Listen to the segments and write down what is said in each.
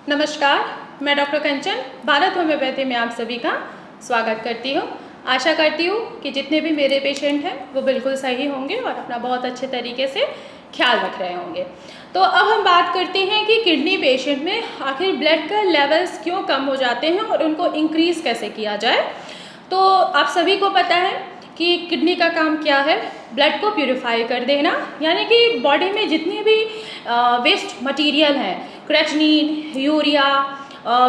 नमस्कार, मैं डॉक्टर कंचन भारत होम्योपैथी में आप सभी का स्वागत करती हूँ। आशा करती हूँ कि जितने भी मेरे पेशेंट हैं वो बिल्कुल सही होंगे और अपना बहुत अच्छे तरीके से ख्याल रख रहे होंगे। तो अब हम बात करते हैं कि किडनी पेशेंट में आखिर ब्लड का लेवल्स क्यों कम हो जाते हैं और उनको इंक्रीज़ कैसे किया जाए। तो आप सभी को पता है कि किडनी का काम क्या है, ब्लड को प्यूरिफाई कर देना, यानी कि बॉडी में जितनी भी वेस्ट मटेरियल हैं, क्रेटिनिन, यूरिया,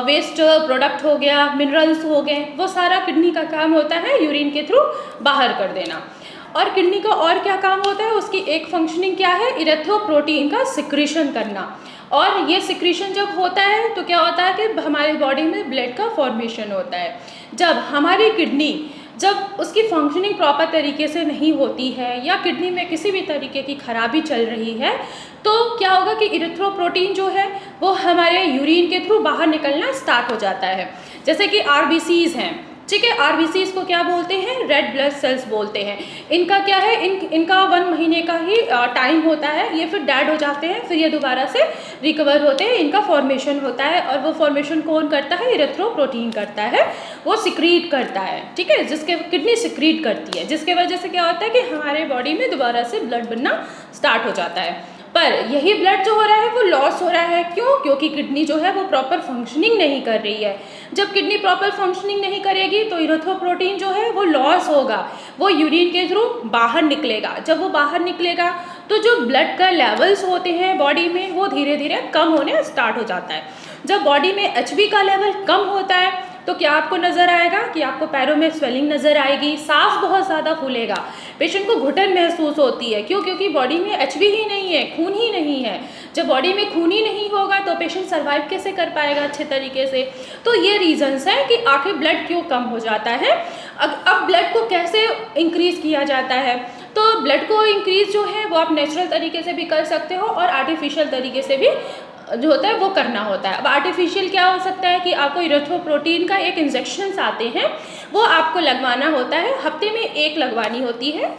वेस्ट प्रोडक्ट हो गया, मिनरल्स हो गए, वो सारा किडनी का काम होता है यूरिन के थ्रू बाहर कर देना। और किडनी का और क्या काम होता है, उसकी एक फंक्शनिंग क्या है, इरेथ्रोप्रोटीन का सिक्रीशन करना। और ये सिक्रीशन जब होता है तो क्या होता है कि हमारे बॉडी में ब्लड का फॉर्मेशन होता है। जब हमारी किडनी जब उसकी फंक्शनिंग प्रॉपर तरीके से नहीं होती है या किडनी में किसी भी तरीके की खराबी चल रही है तो क्या होगा कि इरिथ्रोप्रोटीन जो है वो हमारे यूरिन के थ्रू बाहर निकलना स्टार्ट हो जाता है। जैसे कि आरबीसीज हैं, ठीक है, आरबीसीज को क्या बोलते हैं, रेड ब्लड सेल्स बोलते हैं। इनका क्या है, इनका 1 महीने का ही टाइम होता है, ये फिर डेड हो जाते हैं, फिर ये दोबारा से रिकवर होते हैं, इनका फॉर्मेशन होता है। और वो फॉर्मेशन कौन करता है, इरिथ्रोप्रोटीन करता है, वो सिक्रीट करता है, ठीक है, जिसके किडनी सिक्रीट करती है, जिसके वजह से क्या होता है कि हमारे बॉडी में दोबारा से ब्लड बनना स्टार्ट हो जाता है। पर यही ब्लड जो हो रहा है वो लॉस हो रहा है, क्यों? क्योंकि किडनी जो है वो प्रॉपर फंक्शनिंग नहीं कर रही है। जब किडनी प्रॉपर फंक्शनिंग नहीं करेगी तो इरिथ्रोप्रोटीन जो है वो लॉस होगा, वो यूरिन के थ्रू बाहर निकलेगा। जब वो बाहर निकलेगा तो जो ब्लड का लेवल्स होते हैं बॉडी में वो धीरे धीरे कम होने स्टार्ट हो जाता है। जब बॉडी में एचबी का लेवल कम होता है तो क्या आपको नज़र आएगा कि आपको पैरों में स्वेलिंग नज़र आएगी, सांस बहुत ज़्यादा फूलेगा, पेशेंट को घुटन महसूस होती है। क्यों? क्योंकि बॉडी में एचबी ही नहीं है, खून ही नहीं है। जब बॉडी में खून ही नहीं होगा तो पेशेंट सर्वाइव कैसे कर पाएगा अच्छे तरीके से। तो ये रीजंस हैं कि आखिर ब्लड क्यों कम हो जाता है। अब ब्लड को कैसे इंक्रीज़ किया जाता है, तो ब्लड को इंक्रीज़ जो है वो आप नेचुरल तरीके से भी कर सकते हो और आर्टिफिशियल तरीके से भी जो होता है वो करना होता है। अब आर्टिफिशियल क्या हो सकता है कि आपको इरिथ्रोप्रोटीन का एक इंजेक्शन्स आते हैं, वो आपको लगवाना होता है, हफ्ते में 1 लगवानी होती है।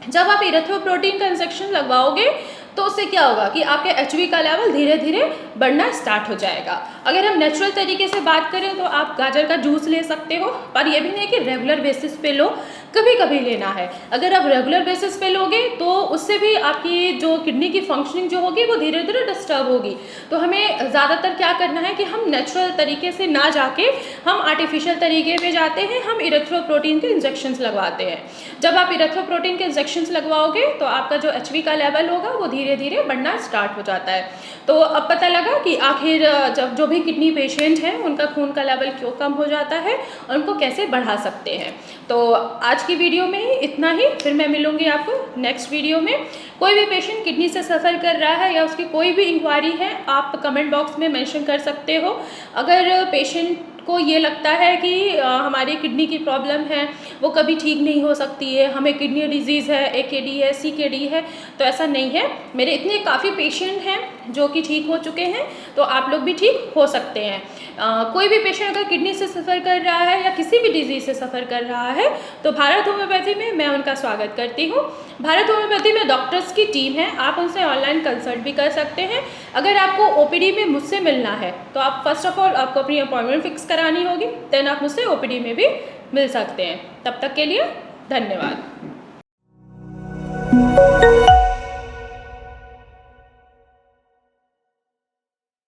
जब आप इरिथ्रोप्रोटीन का इंजेक्शन लगवाओगे तो उससे क्या होगा कि आपके एचबी का लेवल धीरे धीरे बढ़ना स्टार्ट हो जाएगा। अगर हम नेचुरल तरीके से बात करें तो आप गाजर का जूस ले सकते हो, पर यह भी नहीं कि रेगुलर बेसिस पे लो, कभी कभी लेना है। अगर आप रेगुलर बेसिस पे लोगे तो उससे भी आपकी जो किडनी की फंक्शनिंग जो होगी वो धीरे धीरे डिस्टर्ब होगी। तो हमें ज़्यादातर क्या करना है कि हम नेचुरल तरीके से ना जाके हम आर्टिफिशियल तरीके पे जाते हैं, हम इरिथ्रोप्रोटीन के इंजेक्शन्स लगवाते हैं। जब आप इरिथ्रोप्रोटीन के इंजेक्शन्स लगवाओगे तो आपका जो एचबी का लेवल होगा वो धीरे धीरे बढ़ना स्टार्ट हो जाता है। तो अब पता लगा कि आखिर जब जो भी किडनी पेशेंट हैं उनका खून का लेवल क्यों कम हो जाता है और उनको कैसे बढ़ा सकते हैं। तो आज की वीडियो में ही इतना ही, फिर मैं मिलूँगी आपको नेक्स्ट वीडियो में। कोई भी पेशेंट किडनी से सफ़र कर रहा है या उसकी कोई भी इंक्वायरी है आप कमेंट बॉक्स में मेंशन कर सकते हो। अगर पेशेंट को ये लगता है कि हमारी किडनी की प्रॉब्लम है वो कभी ठीक नहीं हो सकती है, हमें किडनी डिजीज़ है, AKD है, CKD है, तो ऐसा नहीं है। मेरे इतने काफ़ी पेशेंट हैं जो कि ठीक हो चुके हैं, तो आप लोग भी ठीक हो सकते हैं। कोई भी पेशेंट अगर किडनी से सफ़र कर रहा है या किसी भी डिजीज़ से सफ़र कर रहा है तो भारत होम्योपैथी में मैं उनका स्वागत करती हूँ। भारत होम्योपैथी में डॉक्टर्स की टीम है, आप उनसे ऑनलाइन कंसल्ट भी कर सकते हैं। अगर आपको OPD में मुझसे मिलना है तो आप फर्स्ट ऑफ ऑल आपको अपनी अपॉइंटमेंट फिक्स करानी होगी, देन आप मुझसे OPD में भी मिल सकते हैं। तब तक के लिए धन्यवाद।